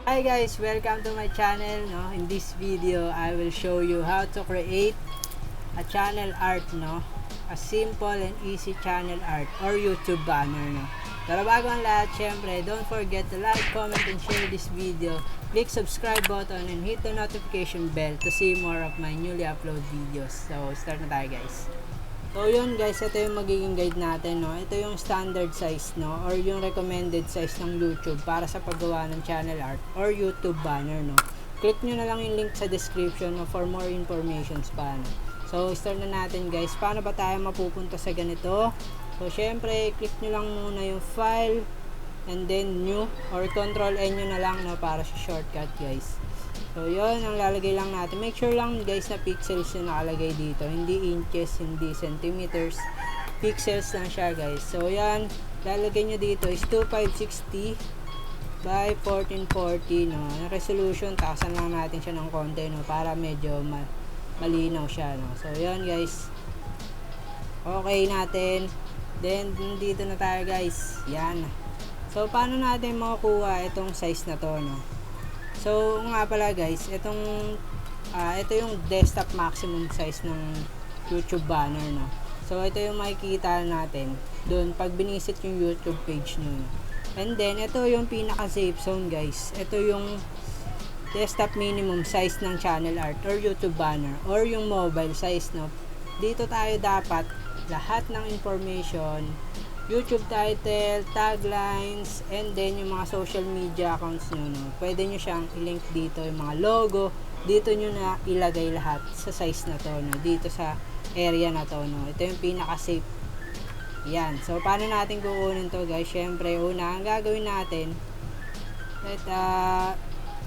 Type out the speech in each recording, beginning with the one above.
Hi guys, welcome to my channel. No, in this video I will show you how to create a channel art, no, a simple and easy channel art or YouTube banner, no. Pero bago ang lahat, syempre don't forget to like, comment and share this video. Click subscribe button and hit the notification bell to see more of my newly upload videos. So start na tayo guys. So yun guys, ito yung magiging guide natin, no. Ito yung standard size, no, or yung recommended size ng YouTube para sa paggawa ng channel art or YouTube banner, no. Click nyo na lang yung link sa description, no, for more informations pa, no. So start na natin guys. Paano ba tayo mapupunta sa ganito? So syempre click nyo lang muna yung file and then new or control N nyo na lang, no, para sa shortcut guys. So yun ang lalagay lang natin. Make sure lang guys na pixels yung nakalagay dito, hindi inches, hindi centimeters, pixels lang siya guys. So yan, lalagay nyo dito is 2560 by 1440, no. Ang resolution, taasan lang natin siya ng konti, no, para medyo malinaw siya, no. So yan guys, okay natin. Then dito na tayo guys. Yan. So paano natin makukuha itong size na to, no? So nga pala guys, ito yung desktop maximum size ng YouTube banner, no. So ito yung makikita natin doon pag binisit yung YouTube page nyo, no? And then ito yung pinaka safe zone guys. Ito yung desktop minimum size ng channel art or YouTube banner or yung mobile size, no. Dito tayo dapat lahat ng information, YouTube title, taglines, and then yung mga social media accounts nyo, no, pwede nyo siyang i-link dito, yung mga logo, dito nyo na ilagay lahat sa size na to, no, dito sa area na to, no. Ito yung pinaka safe. Yan. So paano natin kukunin to guys? Syempre una ang gagawin natin,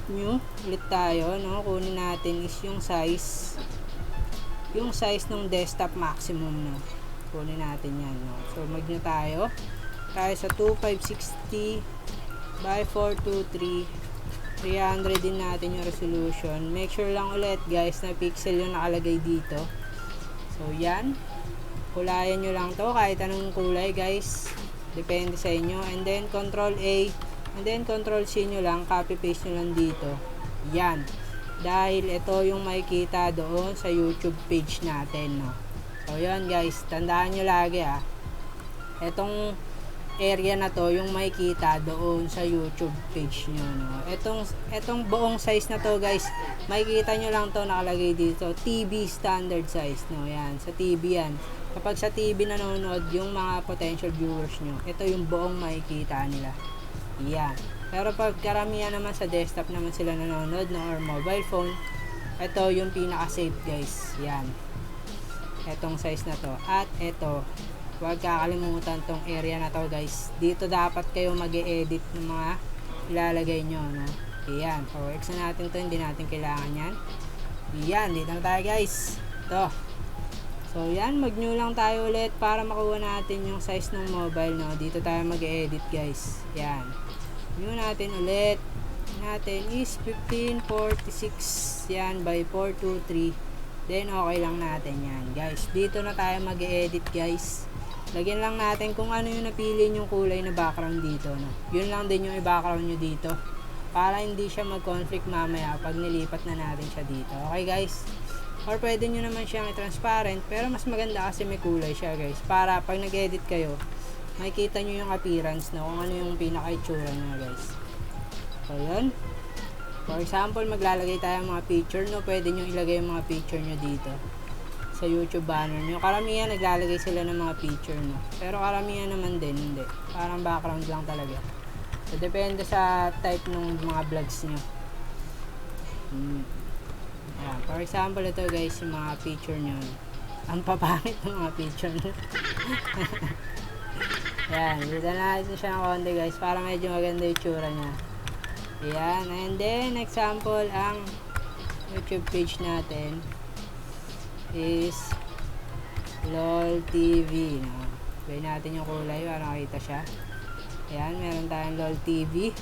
new ulit tayo, no. Kunin natin is yung size ng desktop maximum, no. Kunin natin yan, no. So mag na tayo sa 2560 by 423, 300 din natin yung resolution. Make sure lang ulit guys na pixel yung nakalagay dito. So yan, kulayan nyo lang to kahit anong kulay guys, depende sa inyo. And then control A and then control C nyo lang, copy paste nyo lang dito. Yan, dahil ito yung makikita doon sa YouTube page natin, no. So yun guys, tandaan nyo lagi etong area na to yung makikita doon sa YouTube page nyo, no. Etong buong size na to guys, makikita nyo lang to nakalagay dito, TV standard size, no. Yan, sa TV yan. Kapag sa TV nanonood yung mga potential viewers nyo, ito yung buong makikita nila. Yan. Pero pag karamihan naman sa desktop naman sila nanonood, no, or mobile phone, ito yung pinaka safe guys. Yan, etong size na to. At ito, huwag kakalimutan tong area na to guys. Dito dapat kayo mag-e-edit ng mga ilalagay nyo, no. Ayan, so X na natin to, hindi natin kailangan yan. Ayan, dito na tayo guys. Ito. So yan, mag-new lang tayo ulit para makuha natin yung size ng mobile, no. Dito tayo mag-e-edit guys. Yan, new natin ulit. Natin is 1546 yan by 423. Then okay lang natin yan guys. Dito na tayo mag-edit guys. Lagyan lang natin kung ano yung napili yung kulay na background dito, no. Yun lang din yung i-background nyo dito para hindi siya mag-conflict mamaya pag nilipat na natin siya dito. Okay guys? Or pwede nyo naman siyang i-transparent, pero mas maganda kasi may kulay siya guys, para pag nag-edit kayo makikita nyo yung appearance, no, kung ano yung pinaka-itsura nyo guys. So yun, for example, maglalagay tayo ng mga picture, no. Pwede nyo ilagay yung mga picture nyo dito sa YouTube banner nyo. Karamihan naglalagay sila ng mga picture, no. Pero karamihan naman din hindi. Parang background lang talaga. So depende sa type ng mga vlogs nyo. Ayan. For example, ito guys, yung mga picture nyo. Ang papangit ng mga picture nyo. Ayan, dito na natin siya ng konti guys para medyo maganda yung tsura nya. Ayan, and then example, ang YouTube page natin is LOL TV, no. Gawin natin yung kulay para makita siya. Ayan, meron tayong LOL TV.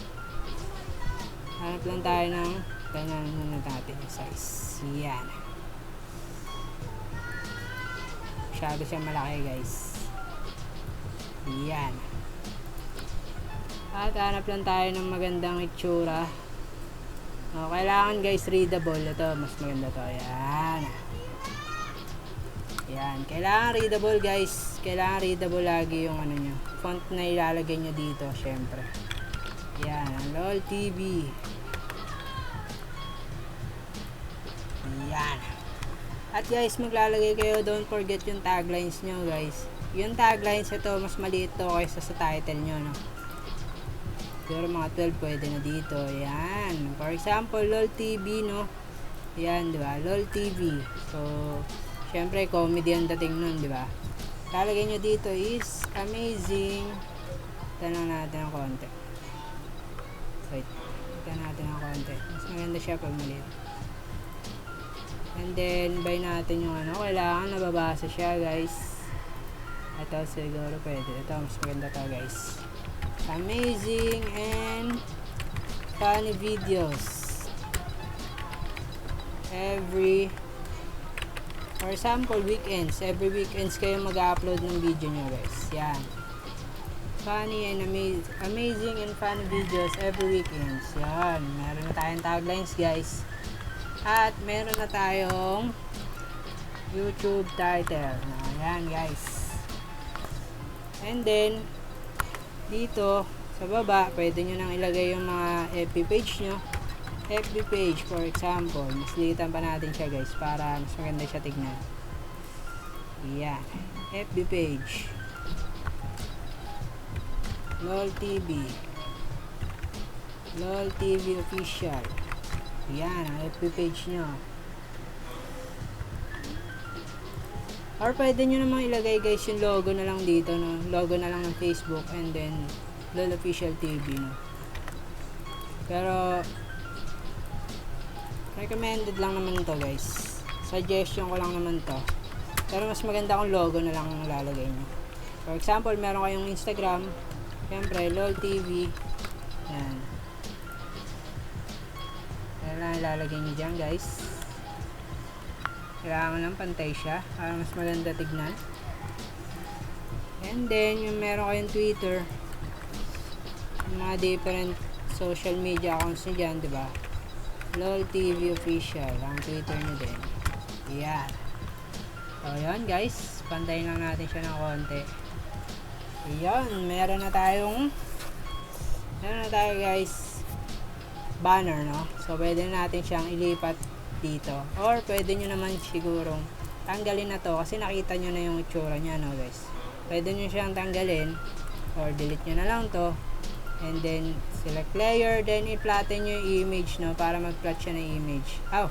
Hanap lang tayo ng ganyan muna natin yung size. Ayan, masyado siya malaki guys. Ayan. At hanap lang tayo ng magandang itsura Kailangan guys readable. Ito, mas maganda to. Yan. Yan. Kailangan readable guys. Kailangan readable lagi yung ano nyo. Font na ilalagay nyo dito, syempre. Yan. LOL TV. Yan. At guys, maglalagay kayo, don't forget yung taglines nyo guys. Yung taglines ito, mas maliit to kaysa sa title nyo, no? Pero mga 12 pwede na dito. Yan. For example, LOL TV, no? Yan, di ba? LOL TV. So, syempre, comedy ang dating nun, di ba? Lalagay nyo dito is amazing. Tanong natin ng konti. Wait. Tanong natin ng konti. Mas maganda siya pag maliit. And then, buy natin yung ano. Kailangan nababasa siya, guys. Ito, siguro pwede. Ito, mas maganda to, guys. Amazing and funny videos for example weekends, every weekends kayo mag-upload ng video nyo guys. Yan, funny and amazing and funny videos every weekends. Yan, meron na tayong taglines guys, at meron na tayong YouTube title. Yan guys, and then dito sa baba pwede nyo nang ilagay yung mga FB page nyo. FB page for example, mas liitan pa natin siya guys para mas maganda siya tignan. Yan, FB page LOL TV, LOL TV official. Yan ang FB page nyo. Or pwede nyo namang ilagay guys yung logo na lang dito, no? Logo na lang ng Facebook and then LOL Official TV, no? Pero recommended lang naman to guys. Suggestion ko lang naman to. Pero mas maganda kung logo na lang lalagay nyo. For example, meron kayong Instagram. Siyempre, LOL TV. Yan. Yan lang ilalagay nyo dyan guys. Kailangan lang pantay siya para mas maganda tignan. And then, yung meron kayong Twitter, yung mga different social media accounts nyo dyan, diba? LOL TV official, ang Twitter nyo din. Yan. So, yun guys. Pantayin lang natin siya ng konti. Yan. Meron na tayo guys banner, no? So, pwede natin siyang ilipat dito, or pwede nyo naman sigurong tanggalin na to kasi nakita nyo na yung itsura nya, no guys. Pwede nyo siyang tanggalin or delete nyo na lang to, and then select layer, then i-flatten nyo yung image, no, para mag-plot siya ng image. Oh,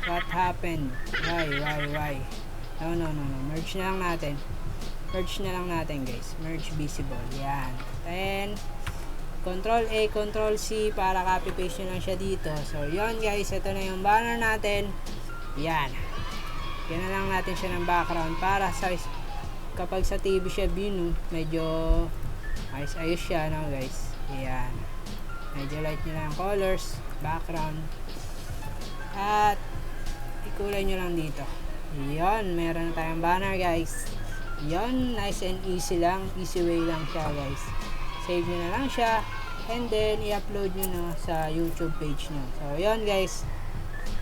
what happened? Why? No, merge na lang natin guys, merge visible. Yan, then Control A, Control C para copy paste nyo lang siya dito. So, yun guys, ito na yung banner natin. Yan. Yan na lang natin siya ng background para sa kapag sa TV siya view, medyo ayos siya, no guys. Yan. Medyo light nyo lang colors, background. At ikulay nyo lang dito. Yan, meron na tayong banner guys. Yan, nice and easy lang. Easy way lang siya guys. Save nyo na lang siya, and then i-upload nyo na sa YouTube page nyo. So, yun guys,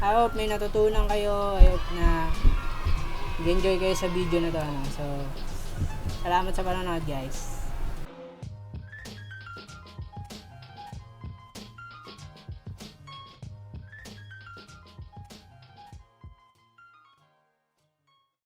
I hope may natutunan kayo. I hope na enjoy kayo sa video na to, no? So, salamat sa panonood guys.